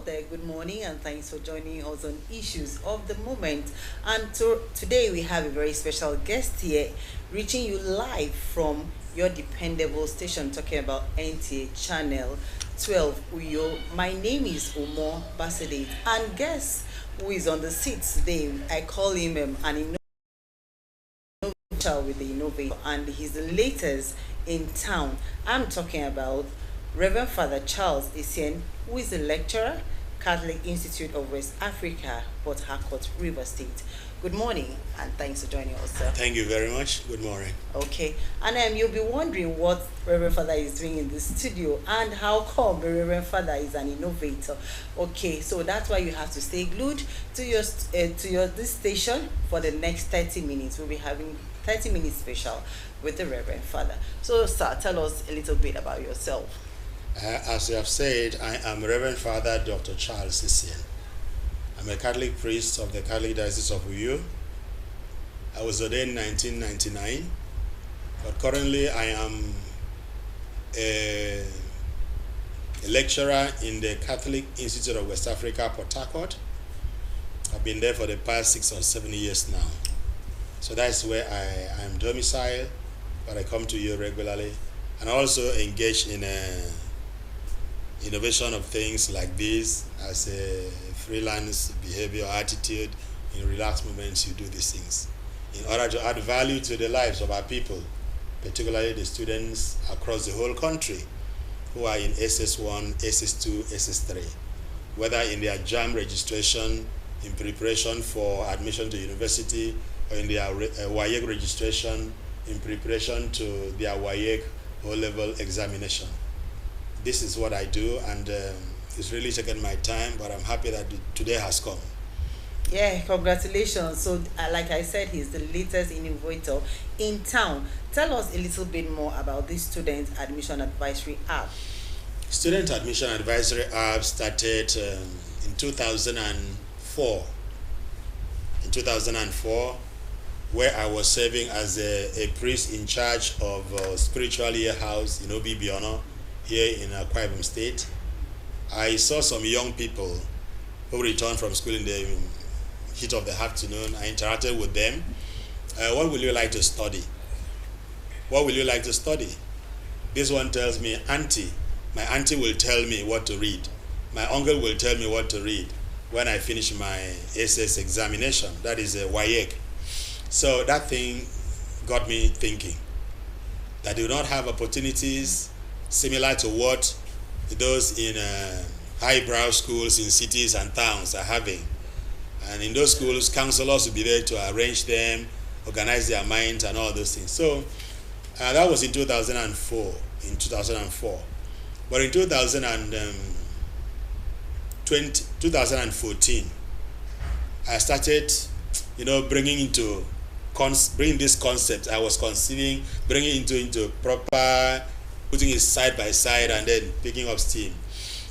there, good morning, and thanks for joining us on Issues of the Moment. And today we have a very special guest here, reaching you live from your dependable station, talking about NTA Channel 12 Uyo. My name is Omo Basedate, and guess who is on the seat today? I call him an with the innovator, and he's the latest in town. I'm talking about Reverend Father Charles Essien, who is a lecturer, Catholic Institute of West Africa, Port Harcourt, River State. Good morning, and thanks for joining us, sir. Thank you very much. Good morning. Okay, and you'll be wondering what Reverend Father is doing in the studio and how come the Reverend Father is an innovator. Okay, so that's why you have to stay glued to your this station for the next 30 minutes. We'll be having 30 minutes special with the Reverend Father. So, sir, tell us a little bit about yourself. As you have said, I am Reverend Father Dr. Charles Essien. I'm a Catholic priest of the Catholic Diocese of Uyo. I was ordained in 1999, but currently I am a lecturer in the Catholic Institute of West Africa, Port Harcourt. I've been there for the past 6 or 7 years now. So that's where I am domiciled, but I come to you regularly, and also engage in innovation of things like this as a freelance behavior attitude. In relaxed moments, you do these things in order to add value to the lives of our people, particularly the students across the whole country who are in SS1, SS2, SS3, whether in their JAM registration, in preparation for admission to university, or in their WAEC registration, in preparation to their WAEC O-level examination. This is what I do, and it's really taken my time, but I'm happy that today has come. Yeah, congratulations. So, like I said, he's the latest innovator in town. Tell us a little bit more about this Student Admission Advisory app. Student Admission Advisory app started in 2004. In 2004, where I was serving as a priest in charge of Spiritual Year House in Obi-Biono here in Akwa Ibom State. I saw some young people who returned from school in the heat of the afternoon. I interacted with them. What will you like to study? What will you like to study? This one tells me, auntie. My auntie will tell me what to read. My uncle will tell me what to read when I finish my SS examination. That is a WAEC. So that thing got me thinking that they do not have opportunities similar to what those in highbrow schools in cities and towns are having. And in those schools, counselors will be there to arrange them, organize their minds and all those things. So that was in 2004. But in 2014, I started, bringing this concept. I was conceiving, bringing it into proper, putting it side by side, and then picking up steam.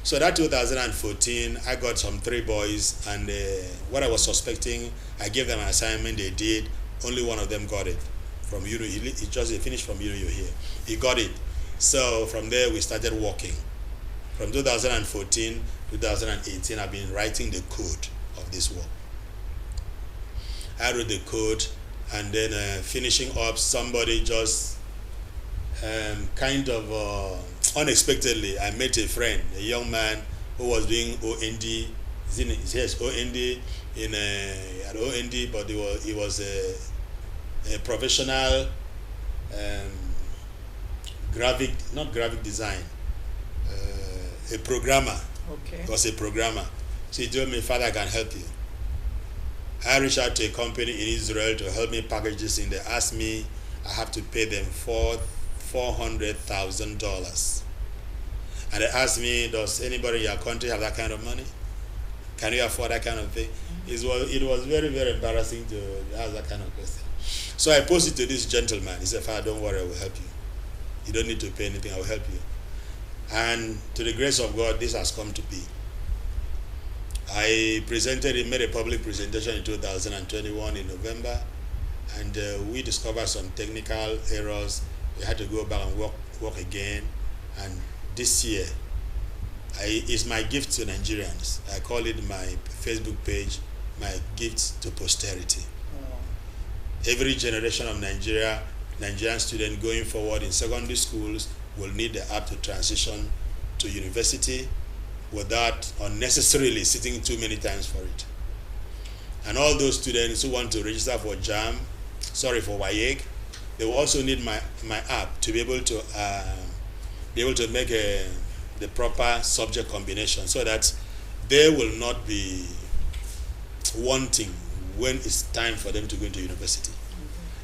So that 2014, I got some 3 boys, and what I was suspecting, I gave them an assignment. They did. Only one of them got it from UNO. He finished from UNO here. He got it. So from there, we started working. From 2014 to 2018, I've been writing the code of this work. I wrote the code, and then finishing up, somebody just unexpectedly, I met a friend, a young man who was doing OND. Yes, OND at OND, but he was a professional not graphic design, a programmer. Okay. He was a programmer. So he told me, Father, I can help you. I reached out to a company in Israel to help me package this in. They asked me, I have to pay them $400,000. And they asked me, does anybody in your country have that kind of money? Can you afford that kind of thing? It was very, very embarrassing to ask that kind of question. So I posed it to this gentleman. He said, Father, don't worry, I will help you. You don't need to pay anything, I will help you. And to the grace of God, this has come to be. I made a public presentation in 2021 in November, and we discovered some technical errors. We had to go back and work again. And this year, is my gift to Nigerians. I call it my Facebook page, my gift to posterity. Every generation of Nigerian student going forward in secondary schools will need the app to transition to university without unnecessarily sitting too many times for it. And all those students who want to register for for WAEC, they will also need my app to be able to make the proper subject combination, so that they will not be wanting when it's time for them to go into university.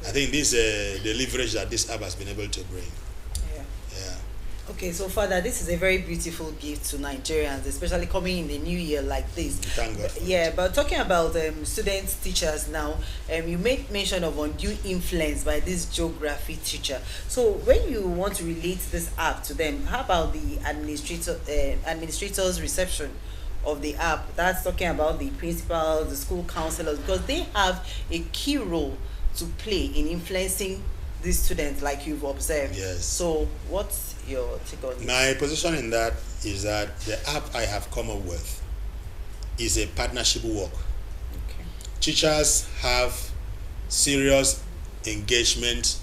I think this the leverage that this app has been able to bring. Yeah. Okay, so Father, this is a very beautiful gift to Nigerians, especially coming in the new year like this. Thank God. But talking about students, teachers now, you made mention of undue influence by this geography teacher. So when you want to relate this app to them, how about the administrator's reception of the app? That's talking about the principals, the school counselors, because they have a key role to play in influencing these students, like you've observed. Yes. So what's your take on this? My position in that is that the app I have come up with is a partnership work. Okay. Teachers have serious engagement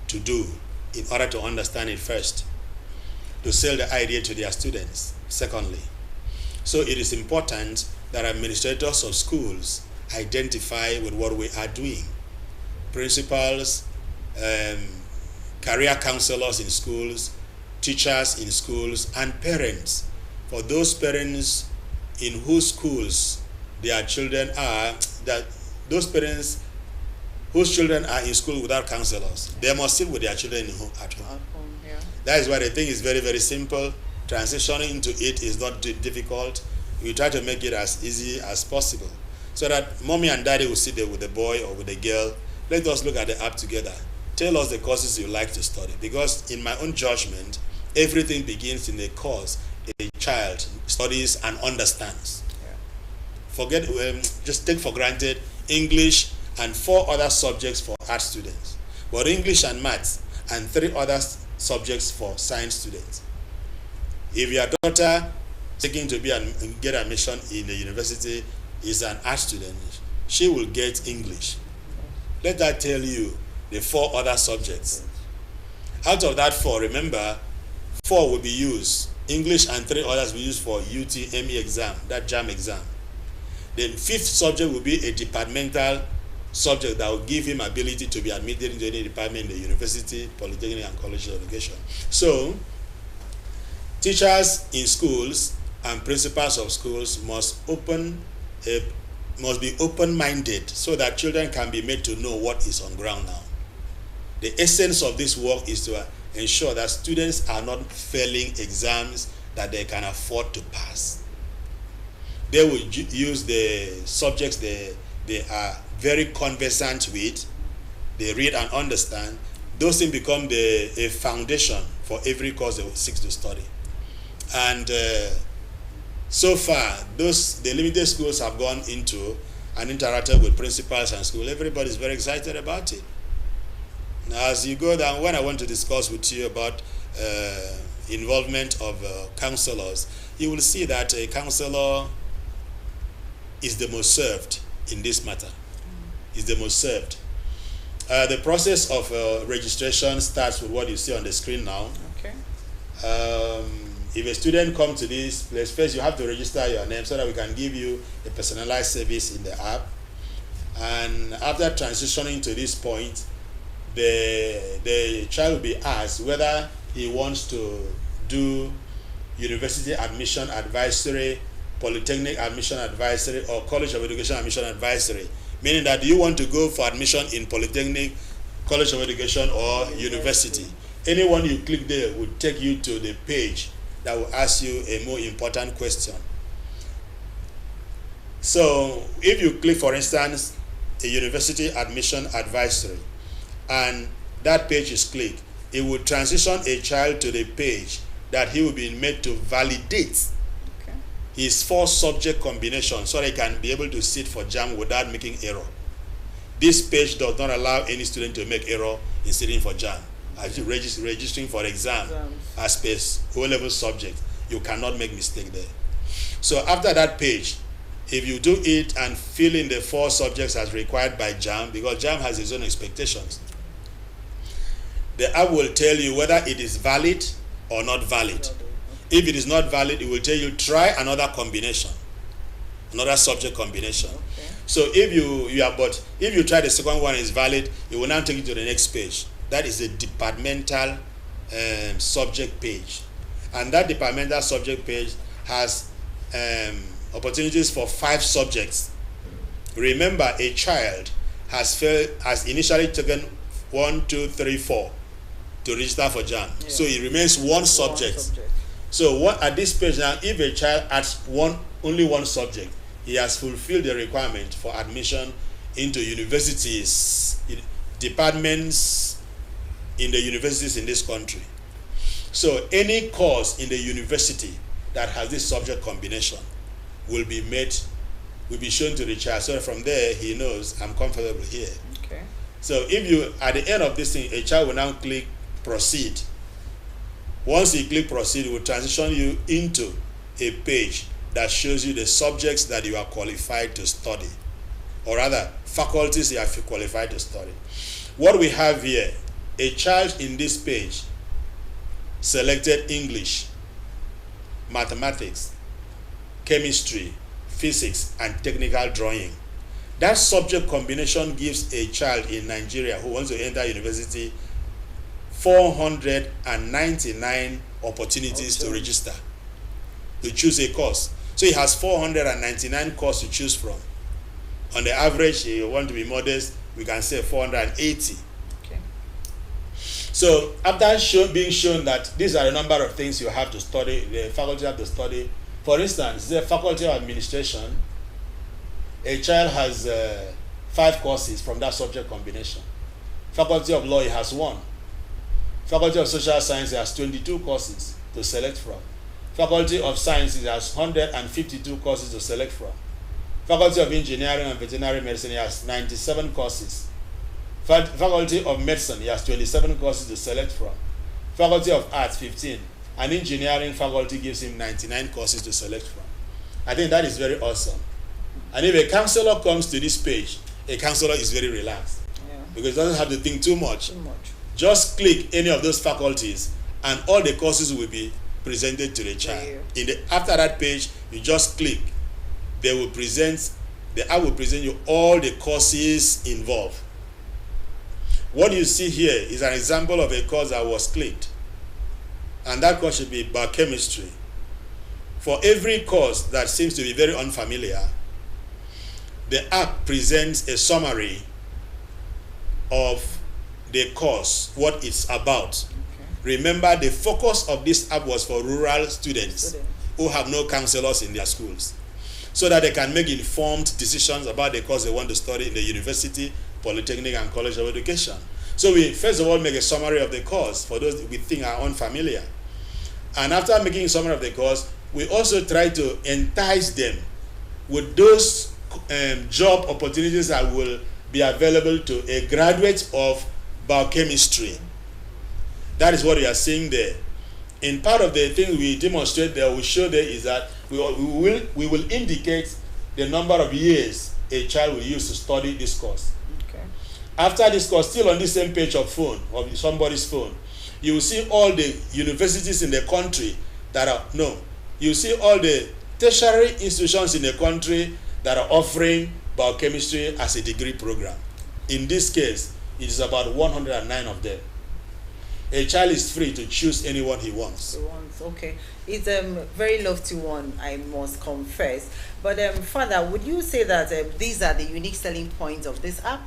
to do in order to understand it first, to sell the idea to their students, secondly. So it is important that administrators of schools identify with what we are doing. Principals, career counselors in schools, teachers in schools, and parents. For those parents in whose schools their children are, that those parents whose children are in school without counselors, they must sit with their children at home. Yeah. That is why the thing is very, very simple. Transitioning into it is not difficult. We try to make it as easy as possible, so that mommy and daddy will sit there with the boy or with the girl. Let us look at the app together. Tell us the courses you like to study, because in my own judgment, everything begins in the course a child studies and understands. Yeah. Forget, just take for granted English and 4 other subjects for art students, but English and maths and 3 other subjects for science students. If your daughter seeking to get admission in the university is an art student, she will get English. Let that tell you the 4 other subjects. Out of that 4, remember, 4 will be used. English and 3 others will be used for UTME exam, that JAM exam. The 5th subject will be a departmental subject that will give him ability to be admitted into any department in the university, polytechnic, and college of education. So, teachers in schools and principals of schools must be open-minded, so that children can be made to know what is on ground now. The essence of this work is to ensure that students are not failing exams that they can afford to pass. They will use the subjects they are very conversant with, they read and understand. Those things become a foundation for every course they will seek to study. And so far, the limited schools have gone into and interacted with principals and school. Everybody is very excited about it. Now, as you go down, when I want to discuss with you about involvement of counselors, you will see that a counselor is the most served in this matter. Is the most served. The process of registration starts with what you see on the screen now. Okay. If a student comes to this place, first you have to register your name so that we can give you a personalized service in the app. And after transitioning to this point, the child will be asked whether he wants to do university admission advisory, polytechnic admission advisory, or college of education admission advisory. Meaning that, do you want to go for admission in polytechnic, college of education, or university? Anyone you click there will take you to the page that will ask you a more important question. So if you click, for instance, a university admission advisory, and that page is clicked, it will transition a child to the page that he will be made to validate his 4 subject combination, so they can be able to sit for JAM without making error. This page does not allow any student to make error in sitting for JAM. As you registering for exam as per O-level subject, You cannot make mistake there. So after that page, if you do it and fill in the 4 subjects as required by JAM, because JAM has its own expectations, the app will tell you whether it is valid or not valid. If it is not valid, it will tell you try another combination, another subject combination. Okay. So if if you try the second one is valid, it will now take you to the next page. That is a departmental subject page, and that departmental subject page has opportunities for 5 subjects. Remember, a child has initially taken 1, 2, 3, 4 to register for JAM. Yeah. So it remains one subject. So at this page now, if a child adds only one subject, he has fulfilled the requirement for admission into universities, departments in the universities in this country. So any course in the university that has this subject combination will be shown to the child. So from there, he knows I'm comfortable here. Okay. So if you, at the end of this thing, a child will now click proceed. Once you click proceed, it will transition you into a page that shows you the subjects that you are qualified to study, or rather, faculties you are qualified to study. What we have here, a child in this page selected English, mathematics, chemistry, physics, and technical drawing. That subject combination gives a child in Nigeria who wants to enter university 499 opportunities to register, to choose a course. So he has 499 courses to choose from. On the average, if you want to be modest, we can say 480. Okay. So after being shown that these are the number of things you have to study, the faculty have to study. For instance, the Faculty of Administration, a child has 5 courses from that subject combination. Faculty of Law, he has 1. Faculty of Social Sciences has 22 courses to select from. Faculty of Sciences has 152 courses to select from. Faculty of Engineering and Veterinary Medicine has 97 courses. Faculty of Medicine has 27 courses to select from. Faculty of Arts 15. And Engineering faculty gives him 99 courses to select from. I think that is very awesome. And if a counselor comes to this page, a counselor is very relaxed. Yeah. Because he doesn't have to think too much. Too much. Just click any of those faculties and all the courses will be presented to the child. Yeah. After that page, you just click. The app will present you all the courses involved. What you see here is an example of a course that was clicked. And that course should be biochemistry. For every course that seems to be very unfamiliar, the app presents a summary of the course, what it's about. Okay. Remember, the focus of this app was for rural students who have no counselors in their schools, so that they can make informed decisions about the course they want to study in the university, polytechnic, and college of education. So we first of all make a summary of the course for those we think are unfamiliar. And after making a summary of the course, we also try to entice them with those job opportunities that will be available to a graduate of biochemistry. That is what we are seeing there. In part of the thing we demonstrate there, we show there is that we will indicate the number of years a child will use to study this course. Okay. After this course, still on this same page of somebody's phone, you will see all the universities in the country you see all the tertiary institutions in the country that are offering biochemistry as a degree program. In this case, it is about 109 of them. A child is free to choose anyone he wants. Okay. It's a very lofty one, I must confess. But Father, would you say that these are the unique selling points of this app?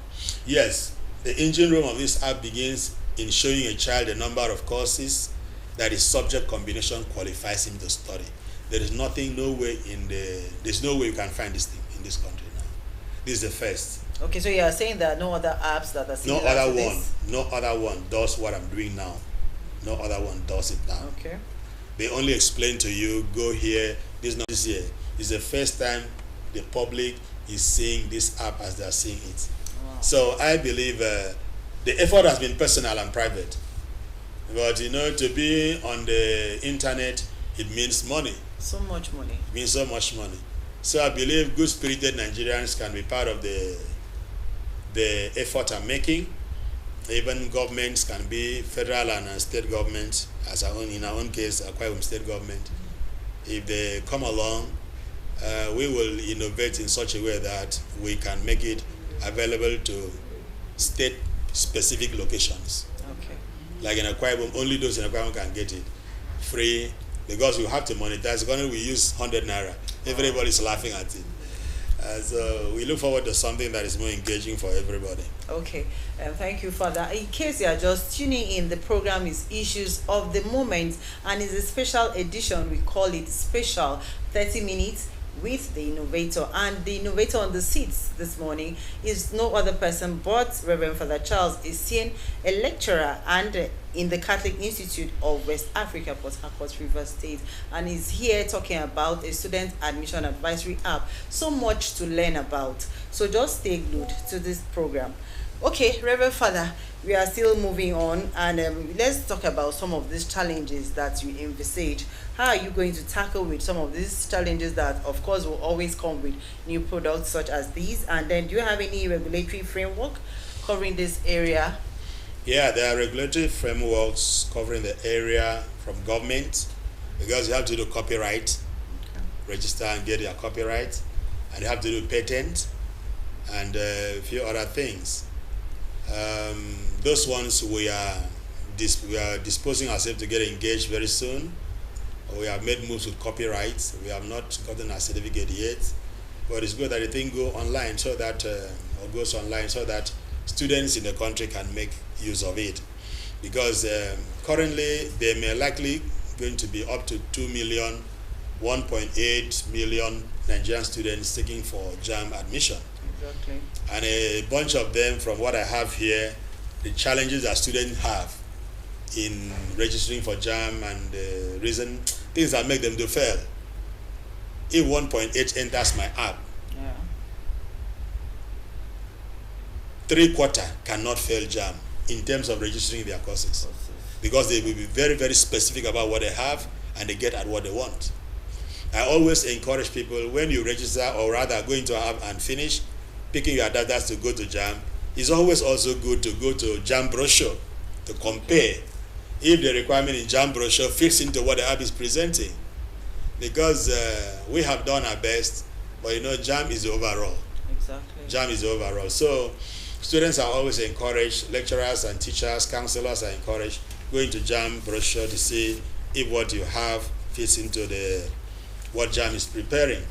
Yes. The engine room of this app begins in showing a child the number of courses that his subject combination qualifies him to study. There's no way you can find this thing in this country now. This is the first. Okay, so you are saying there are no other apps that are similar to this? No other one does what I'm doing now. No other one does it now. Okay. They only explain to you, go here, this here. It's the first time the public is seeing this app as they are seeing it. Wow. So I believe the effort has been personal and private. But to be on the internet it means money. So much money. It means so much money. So I believe good-spirited Nigerians can be part of the effort I'm making. Even governments can be federal and state governments, in our own case, Akwa Ibom state government. If they come along, we will innovate in such a way that we can make it available to state-specific locations. Okay. Like in Akwa Ibom, only those in Akwa Ibom can get it free, because we have to monetize. Currently, we use 100 naira. Everybody's laughing at it. So we look forward to something that is more engaging for everybody. Okay, thank you, Father. In case you are just tuning in, the program is Issues of the Moment, and it's a special edition. We call it Special 30 Minutes with the innovator. And the innovator on the seats this morning is no other person but Reverend Father Charles Essien, a lecturer and in the Catholic Institute of West Africa, Port Harcourt, Rivers State, and is here talking about a student admission advisory app. So much to learn about. So just stay glued to this program. Okay, Reverend Father, we are still moving on, and let's talk about some of these challenges that you envisage. How are you going to tackle with some of these challenges that, of course, will always come with new products such as these? And then, do you have any regulatory framework covering this area? Yeah, there are regulatory frameworks covering the area from government, because you have to do copyright, register and get your copyright, and you have to do patent and a few other things. Those ones we are disposing ourselves to get engaged very soon. We have made moves with copyright. We have not gotten our certificate yet, but it's good that the thing goes online so that students in the country can make use of it. Because currently there may likely going to be up to 1.8 million Nigerian students seeking for JAMB admission. Exactly. And a bunch of them, from what I have here, the challenges that students have in registering for JAMB and the things that make them to fail. If 1.8 enters my app, yeah, 3/4 cannot fail JAMB in terms of registering their courses, because they will be very, very specific about what they have and they get at what they want. I always encourage people, when you register, or rather go into an app and finish picking your data to go to JAMB, it's always also good to go to JAMB brochure to compare if the requirement in JAMB brochure fits into what the app is presenting. Because we have done our best, but JAMB is the overall. Exactly. JAMB is the overall. So students are always encouraged, lecturers and teachers, counselors are encouraged, go into JAMB brochure to see if what you have fits into what JAMB is preparing.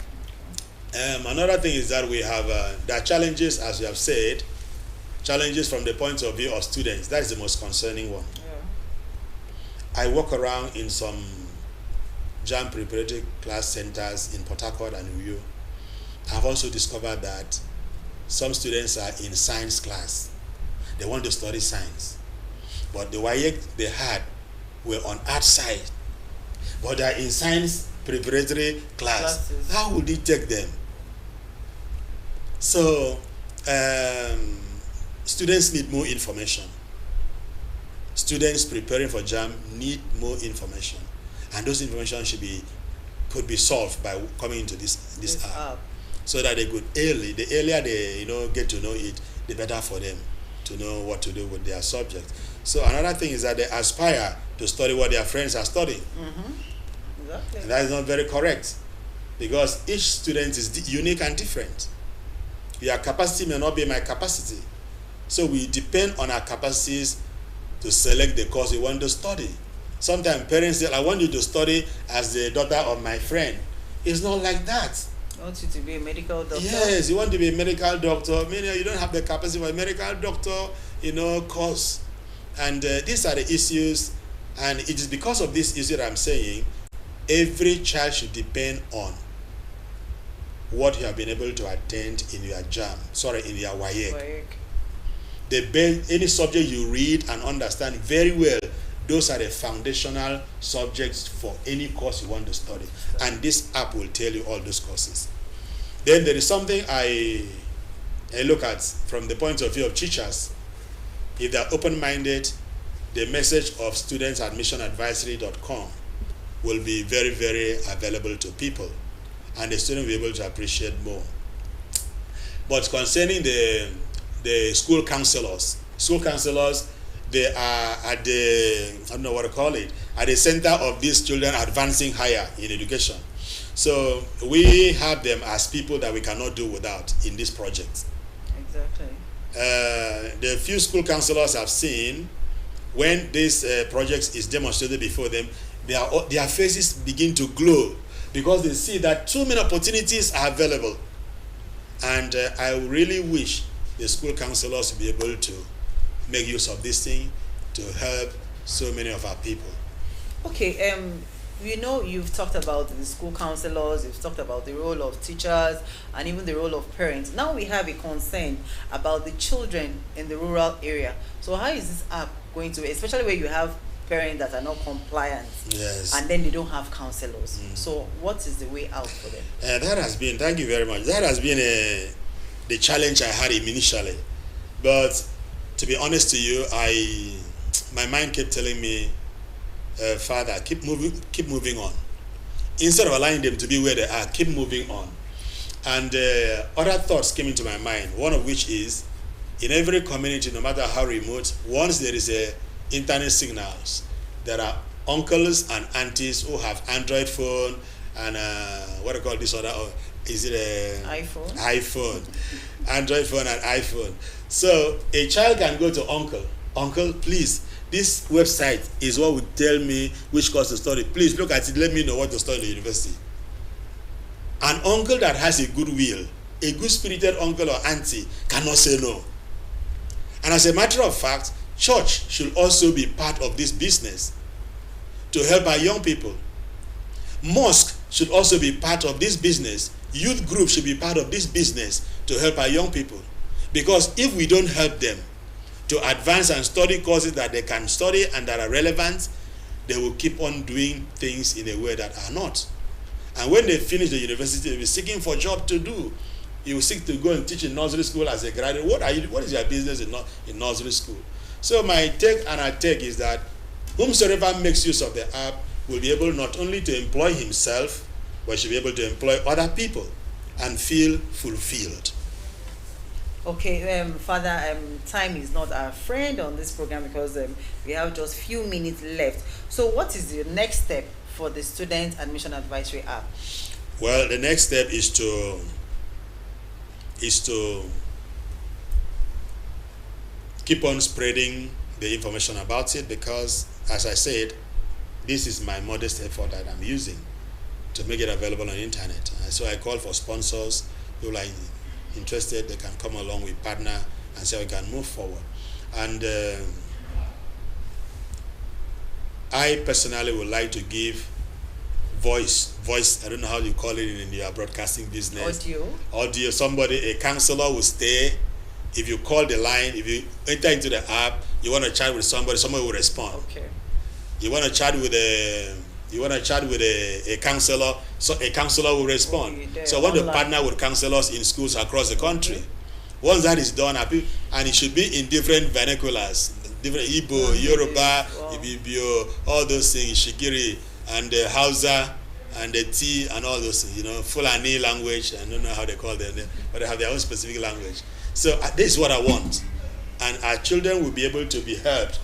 Another thing is that we have, there are challenges, as you have said, challenges from the point of view of students. That is the most concerning one. Yeah. I walk around in some JAMB preparatory class centers in Port Harcourt and Uyo. I've also discovered that some students are in science class. They want to study science. But the WAEC they had were on art side. But they are in science preparatory class. Classes. How would it take them? So, students need more information. Students preparing for JAMB need more information. And those information could be solved by coming into this app. So that they could the earlier they get to know it, the better for them to know what to do with their subject. So another thing is that they aspire to study what their friends are studying. Mm-hmm. Exactly. And that is not very correct, because each student is unique and different. Your capacity may not be my capacity. So we depend on our capacities to select the course we want to study. Sometimes parents say, I want you to study as the daughter of my friend. It's not like that. I want you to be a medical doctor. Yes, you want to be a medical doctor. Meaning you don't have the capacity for a medical doctor, course. And these are the issues. And it is because of this issue that I'm saying every child should depend on what you have been able to attend in your in your WAEC. Any subject you read and understand very well, those are the foundational subjects for any course you want to study. And this app will tell you all those courses. Then there is something I look at from the point of view of teachers. If they are open-minded, the message of studentsadmissionadvisory.com will be very, very available to people, and the student will be able to appreciate more. But concerning the school counselors, they are at the, I don't know what to call it, at the center of these children advancing higher in education. So we have them as people that we cannot do without in this project. Exactly. The few school counselors I've seen, when this project is demonstrated before them, their faces begin to glow because they see that too many opportunities are available. And I really wish the school counselors to be able to make use of this thing to help so many of our people. Okay, you know, you've talked about the school counselors, you've talked about the role of teachers, and even the role of parents. Now we have a concern about the children in the rural area. So how is this app going to, especially where you have parents that are not compliant, Yes. and then they don't have counselors? So what is the way out for them? That has been, thank you very much. That has been the challenge I had initially. But to be honest to you, my mind kept telling me, Father, keep moving on. Instead of allowing them to be where they are, keep moving on. And other thoughts came into my mind, one of which is, in every community, no matter how remote, once there is a internet signals, there are uncles and aunties who have Android phone and what do you call this other, is it a iPhone, Android phone and iPhone. So a child can go to uncle, please, this website is what would tell me which course to study. Please look at it, let me know what to study in the university. An uncle that has a good will, a good-spirited uncle or auntie cannot say no. And as a matter of fact, church should also be part of this business to help our young people. Mosque should also be part of this business. Youth group should be part of this business to help our young people. Because if we don't help them to advance and study courses that they can study and that are relevant, they will keep on doing things in a way that are not. And when they finish the university, they'll be seeking for a job to do. You will seek to go and teach in nursery school as a graduate. What is your business in nursery school? So my take and our take is that whomsoever makes use of the app will be able not only to employ himself, but should be able to employ other people and feel fulfilled. Okay, Father, time is not our friend on this program because we have just few minutes left. So what is the next step for the Student Admission Advisory app? Well, the next step is to keep on spreading the information about it, because, as I said, this is my modest effort that I'm using to make it available on the internet. So I call for sponsors who are interested. They can come along with partner and say we can move forward. And I personally would like to give voice, I don't know how you call it in the broadcasting business. Audio, somebody, a counselor will stay. If you call the line, if you enter into the app, you want to chat with somebody will respond. Okay. You want to chat with a counselor, so a counselor will respond. So I want to partner with counselors in schools across the country. Okay. Once that is done, and it should be in different vernaculars, different Igbo, Yoruba, Ibibio, all those things, Shikiri, and the Hausa, and the T, and all those things, Fulani language, I don't know how they call them, but they have their own specific language. So this is what I want. And our children will be able to be helped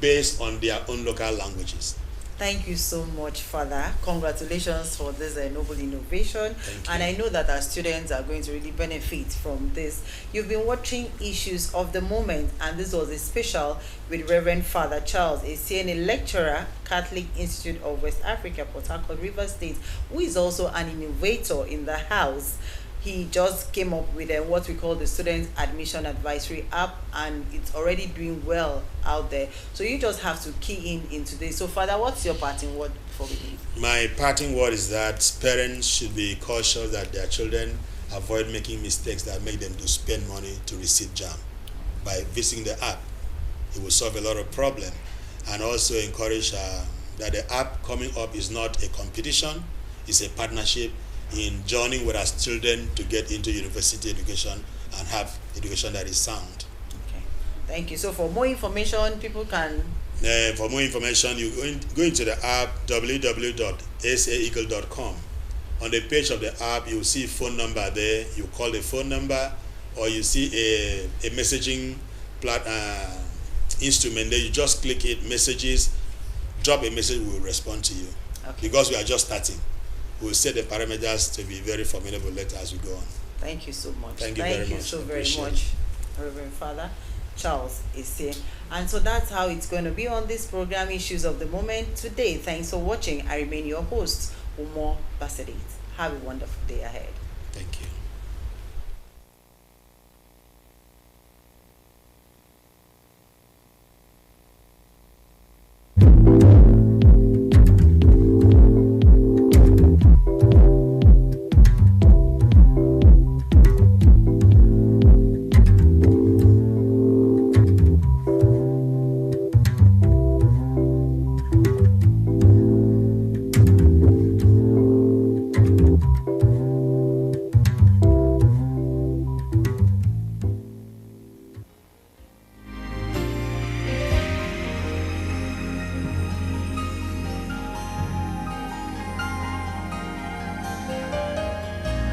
based on their own local languages. Thank you so much, Father. Congratulations for this noble innovation. And I know that our students are going to really benefit from this. You've been watching Issues of the Moment, and this was a special with Reverend Father Charles, a CNA lecturer, Catholic Institute of West Africa, Port Harcourt, Rivers State, who is also an innovator in the house. He just came up with what we call the Student Admission Advisory app, and it's already doing well out there. So you just have to key into this. So, Father, what's your parting word before we leave? My parting word is that parents should be cautious that their children avoid making mistakes that make them to spend money to receive JAMB. By visiting the app, it will solve a lot of problems. And also encourage that the app coming up is not a competition, it's a partnership in joining with our children to get into university education and have education that is sound. Okay, thank you. So for more information, people can For more information, you go into the app www.asaeagle.com. On the page of the app, you will see phone number there. You call the phone number, or you see a messaging instrument there. You just click it, messages, drop a message, we will respond to you. Okay. Because we are just starting. We will set the parameters to be very formidable later as we go on. Thank you so much. Thank you very much. Thank you so very much, Reverend Father Charles is here. And so that's how it's going to be on this program, Issues of the Moment today. Thanks for watching. I remain your host, Umar Basadit. Have a wonderful day ahead. Thank you.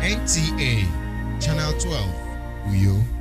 NTA Channel 12 Uyo.